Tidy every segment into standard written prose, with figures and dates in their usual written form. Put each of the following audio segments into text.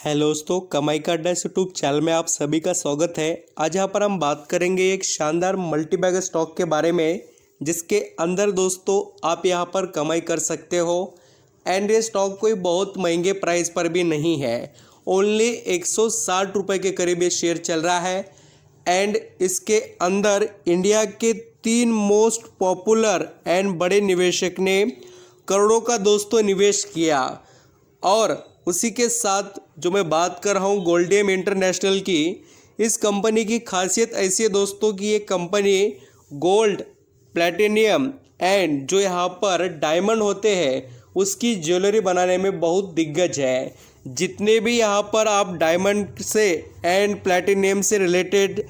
Hello दोस्तों, कमाई का अड्डा यूट्यूब चैनल में आप सभी का स्वागत है। आज यहाँ पर हम बात करेंगे एक शानदार मल्टीबैगर स्टॉक के बारे में, जिसके अंदर दोस्तों आप यहाँ पर कमाई कर सकते हो। एंड ये स्टॉक कोई बहुत महंगे प्राइस पर भी नहीं है, ओनली 160 रुपये के करीब ये शेयर चल रहा है। एंड इसके अंदर इंडिया के 3 मोस्ट पॉपुलर एंड बड़े निवेशक ने करोड़ों का दोस्तों निवेश किया। और उसी के साथ जो मैं बात कर रहा हूँ गोल्डियम इंटरनेशनल की, इस कंपनी की खासियत ऐसी है दोस्तों कि ये कंपनी गोल्ड, प्लैटिनियम एंड जो यहाँ पर डायमंड होते हैं उसकी ज्वेलरी बनाने में बहुत दिग्गज है। जितने भी यहाँ पर आप डायमंड से एंड प्लैटिनियम से रिलेटेड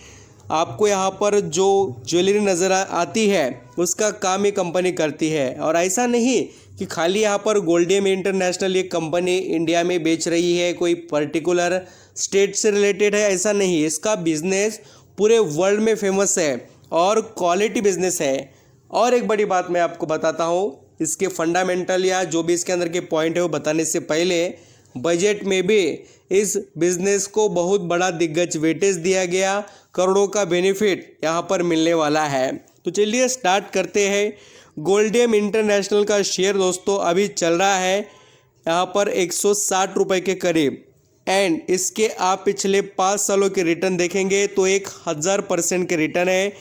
आपको यहाँ पर जो ज्वेलरी नज़र आती है उसका काम ये कंपनी करती है। और ऐसा नहीं कि खाली यहाँ पर गोल्डियम इंटरनेशनल ये कंपनी इंडिया में बेच रही है, कोई पर्टिकुलर स्टेट से रिलेटेड है, ऐसा नहीं। इसका बिजनेस पूरे वर्ल्ड में फेमस है और क्वालिटी बिजनेस है। और एक बड़ी बात मैं आपको बताता हूँ, इसके फंडामेंटल या जो भी इसके अंदर के पॉइंट है वो बताने से पहले बजट में भी इस बिजनेस को बहुत बड़ा दिग्गज वेटेज दिया गया, करोड़ों का बेनिफिट यहाँ पर मिलने वाला है। तो चलिए स्टार्ट करते हैं। गोल्डियम इंटरनेशनल का शेयर दोस्तों अभी चल रहा है यहाँ पर 160 रुपये के करीब। एंड इसके आप पिछले 5 सालों के रिटर्न देखेंगे तो 1000% के रिटर्न है।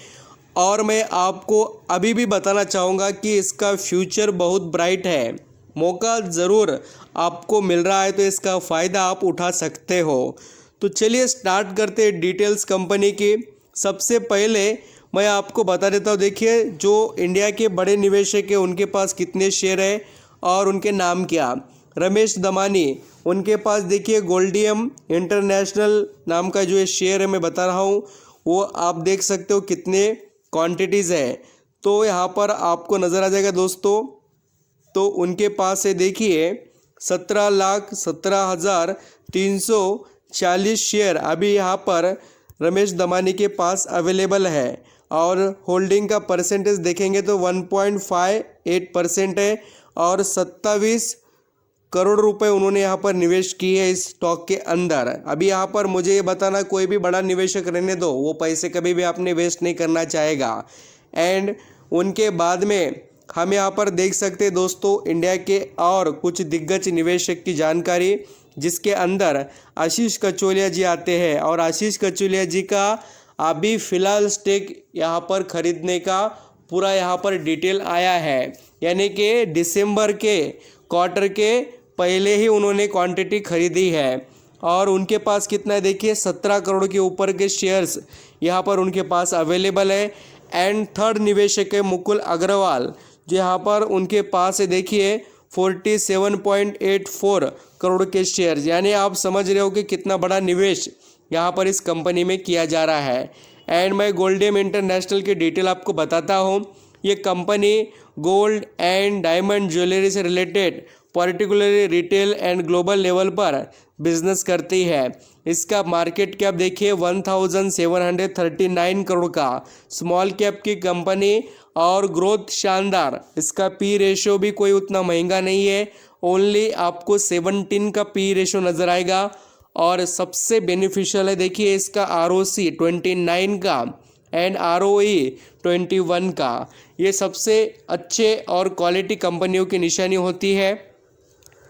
और मैं आपको अभी भी बताना चाहूँगा कि इसका फ्यूचर बहुत ब्राइट है। मौका ज़रूर आपको मिल रहा है तो इसका फ़ायदा आप उठा सकते हो। तो चलिए स्टार्ट करते हैं डिटेल्स कंपनी की। सबसे पहले मैं आपको बता देता हूँ, देखिए जो इंडिया के बड़े निवेशक हैं उनके पास कितने शेयर है और उनके नाम क्या। रमेश दमानी, उनके पास देखिए गोल्डियम इंटरनेशनल नाम का जो ये शेयर है मैं बता रहा हूँ, वो आप देख सकते हो कितने क्वांटिटीज़ है। तो यहाँ पर आपको नज़र आ जाएगा दोस्तों। तो उनके पास है देखिए 17,17,340 शेयर अभी यहाँ पर रमेश दमानी के पास अवेलेबल है। और होल्डिंग का परसेंटेज देखेंगे तो 1.58% है और 27 करोड़ रुपए उन्होंने यहाँ पर निवेश किए है इस स्टॉक के अंदर। अभी यहाँ पर मुझे ये बताना, कोई भी बड़ा निवेशक रहने दो, वो पैसे कभी भी आपने वेस्ट नहीं करना चाहेगा। एंड उनके बाद में हम यहाँ पर देख सकते हैं दोस्तों इंडिया के और कुछ दिग्गज निवेशक की जानकारी, जिसके अंदर आशीष कचोलिया जी आते हैं। और आशीष कचोलिया जी का अभी फ़िलहाल स्टेक यहाँ पर ख़रीदने का पूरा यहाँ पर डिटेल आया है, यानी कि दिसंबर के क्वार्टर के पहले ही उन्होंने क्वांटिटी खरीदी है। और उनके पास कितना है देखिए 17 करोड़ के ऊपर के शेयर्स यहाँ पर उनके पास अवेलेबल है। एंड थर्ड निवेशक है मुकुल अग्रवाल, जो यहाँ पर उनके पास है देखिए 47.84 करोड़ के शेयर्स। यानी आप समझ रहे हो कि कितना बड़ा निवेश यहाँ पर इस कंपनी में किया जा रहा है। एंड मैं गोल्डियम इंटरनेशनल की डिटेल आपको बताता हूँ। ये company gold and diamond jewellery से related particularly retail and global level पर बिजनेस करती है। इसका मार्केट कैप देखिए 1739 करोड़ का, स्मॉल कैप की कंपनी और ग्रोथ शानदार। इसका पी रेशियो भी कोई उतना महंगा नहीं है, ओनली आपको 17 का पी रेशियो नज़र आएगा। और सबसे बेनिफिशियल है देखिए इसका ROC 29 का एंड ROE 21 का। ये सबसे अच्छे और क्वालिटी कंपनियों की निशानी होती है।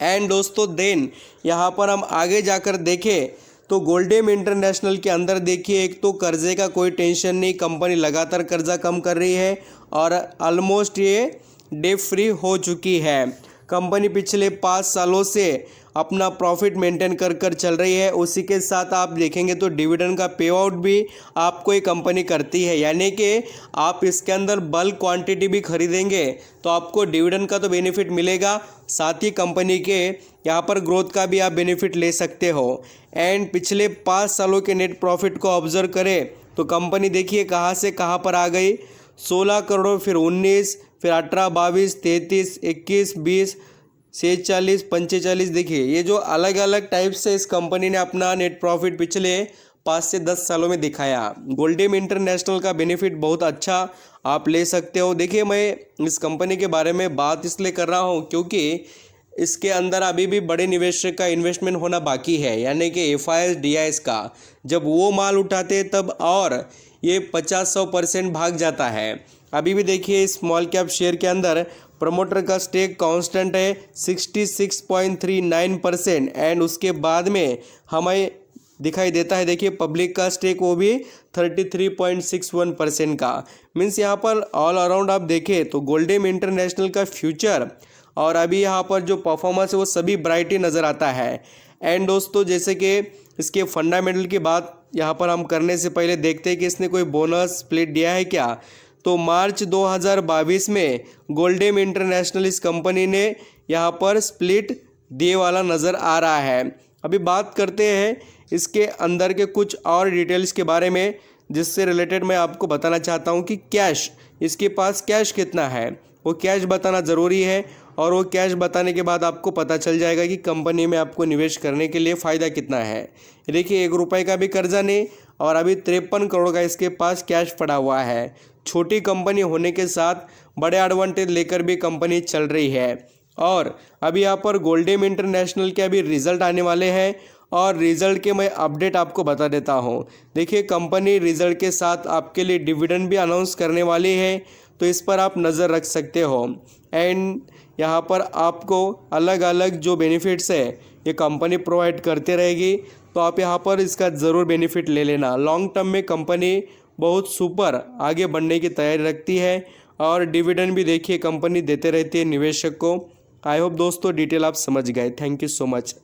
एंड दोस्तों देन यहाँ पर हम आगे जाकर देखें तो गोल्डियम इंटरनेशनल के अंदर देखिए, एक तो कर्जे का कोई टेंशन नहीं, कंपनी लगातार कर्जा कम कर रही है और ऑलमोस्ट ये डेट फ्री हो चुकी है। कंपनी पिछले 5 सालों से अपना प्रॉफिट मेंटेन कर चल रही है। उसी के साथ आप देखेंगे तो डिविडेंड का पे आउट भी आपको ये कंपनी करती है, यानी कि आप इसके अंदर बल्क क्वांटिटी भी खरीदेंगे तो आपको डिविडेंड का तो बेनिफिट मिलेगा, साथ ही कंपनी के यहाँ पर ग्रोथ का भी आप बेनिफिट ले सकते हो। एंड पिछले 5 सालों के नेट प्रॉफिट को ऑब्जर्व करें तो कंपनी देखिए कहाँ से कहाँ पर आ गई, 16 करोड़, फिर 19, फिर 18, 22, 33, 21, 20, 46, 45। देखिए ये जो अलग अलग टाइप से इस कंपनी ने अपना नेट प्रॉफिट पिछले 5 से 10 सालों में दिखाया। गोल्डियम इंटरनेशनल का बेनिफिट बहुत अच्छा आप ले सकते हो। देखिए मैं इस कंपनी के बारे में बात इसलिए कर रहा हूँ क्योंकि इसके अंदर अभी भी बड़े निवेशक का इन्वेस्टमेंट होना बाकी है, यानी कि FIS DIS का। जब वो माल उठाते तब और ये 50-100% भाग जाता है। अभी भी देखिए स्मॉल कैप शेयर के अंदर प्रमोटर का स्टेक कांस्टेंट है 66.39% एंड उसके बाद में हमें दिखाई देता है, देखिए पब्लिक का स्टेक वो भी 33.61% का। मीन्स यहाँ पर ऑल अराउंड आप देखें तो गोल्डियम इंटरनेशनल का फ्यूचर और अभी यहाँ पर जो परफॉर्मेंस है वो सभी ब्राइट ही नज़र आता है। एंड दोस्तों जैसे कि इसके फंडामेंटल की बात यहाँ पर हम करने से पहले देखते हैं कि इसने कोई बोनस स्प्लिट दिया है क्या। तो मार्च 2022 में गोल्डियम इंटरनेशनल इस कंपनी ने यहाँ पर स्प्लिट दिए वाला नज़र आ रहा है। अभी बात करते हैं इसके अंदर के कुछ और डिटेल्स के बारे में, जिससे रिलेटेड मैं आपको बताना चाहता हूँ कि कैश, इसके पास कैश कितना है वो कैश बताना ज़रूरी है। और वो कैश बताने के बाद आपको पता चल जाएगा कि कंपनी में आपको निवेश करने के लिए फ़ायदा कितना है। देखिए 1 रुपये का भी कर्जा नहीं और अभी 53 करोड़ का इसके पास कैश पड़ा हुआ है। छोटी कंपनी होने के साथ बड़े एडवांटेज लेकर भी कंपनी चल रही है। और अभी यहाँ पर गोल्डियम इंटरनेशनल के अभी रिज़ल्ट आने वाले हैं और रिज़ल्ट के मैं अपडेट आपको बता देता हूँ। देखिए कंपनी रिज़ल्ट के साथ आपके लिए डिविडेंड भी अनाउंस करने वाली है, तो इस पर आप नज़र रख सकते हो। एंड यहाँ पर आपको अलग अलग जो बेनिफिट्स है ये कंपनी प्रोवाइड करते रहेगी, तो आप यहाँ पर इसका ज़रूर बेनिफिट ले लेना। लॉन्ग टर्म में कंपनी बहुत सुपर आगे बढ़ने की तैयारी रखती है और डिविडेंड भी देखिए कंपनी देते रहती है निवेशक को। आई होप दोस्तों डिटेल आप समझ गए। Thank you so much.